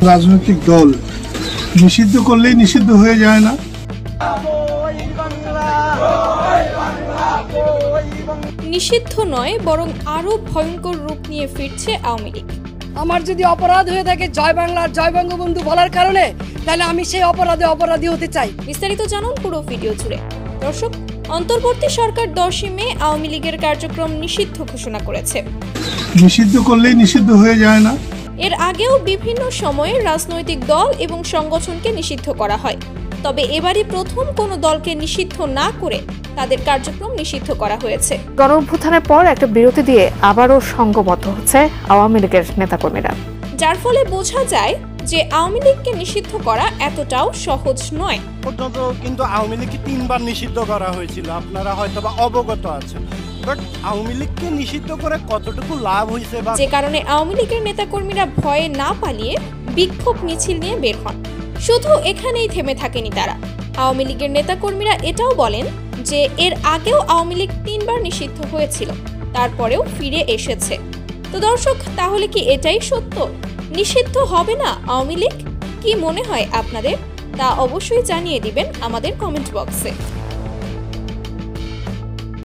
রাজনৈতিক দল নিষিদ্ধ করলেই নিষিদ্ধ হয়ে যায় না। নিষিদ্ধ নয়, বরং আরো ভয়ঙ্কর রূপ নিয়ে ফিরছে আওয়ামী লীগ। আমার যদি অপরাধ হয়ে থাকে জয় বাংলার জয় বঙ্গবন্ধু বলার কারণে, তাহলে আমি সেই অপরাধী হতে চাই। বিস্তারিত জানুন পুরো ভিডিও জুড়ে। দর্শক, অন্তর্বর্তী সরকার 10ই মে আওয়ামী লীগের কার্যক্রম নিষিদ্ধ ঘোষণা করেছে। নিষিদ্ধ করলেই নিষিদ্ধ হয়ে যায় না। এর আগেও বিভিন্ন সময়ে রাজনৈতিক দল এবং সংগঠনকে নিষিদ্ধ করা হয়, তবে এবারই প্রথম কোনো দলকে নিষিদ্ধ না করে তাদের কার্যক্রম নিষিদ্ধ করা হয়েছে। গণঅভ্যুত্থানের পর একটা বিরতি দিয়ে আবারও সংঘবদ্ধ হচ্ছে আওয়ামী লীগের নেতাকর্মীরা, যার ফলে বোঝা যায় যে আওয়ামী লীগকে নিষিদ্ধ করা এতটাও সহজ নয়। পর্যন্ত কিন্তু আওয়ামী লীগকে 3বার নিষিদ্ধ করা হয়েছিল, আপনারা হয়তোবা অবগত আছেন। বাট আওয়ামী লীগকে নিষিদ্ধ করে কতটুকু লাভ হয়েছে, যে কারণে আওয়ামী লীগের নেতাকর্মীরা ভয়ে না পালিয়ে বিক্ষোভ মিছিল নিয়ে বের হন। শুধু এখানেই থেমে থাকেনি তারা। আওয়ামী লীগের নেতাকর্মীরা এটাও বলেন যে এর আগেও আওয়ামী লীগ 3বার নিষিদ্ধ হয়েছিল, তারপরেও ফিরে এসেছে। তো দর্শক, তাহলে কি এটাই সত্য? নিষিদ্ধ হবে না আওয়ামী লীগ? কি মনে হয় আপনাদের? তা অবশ্যই জানিয়ে দিবেন আমাদের কমেন্ট বক্সে।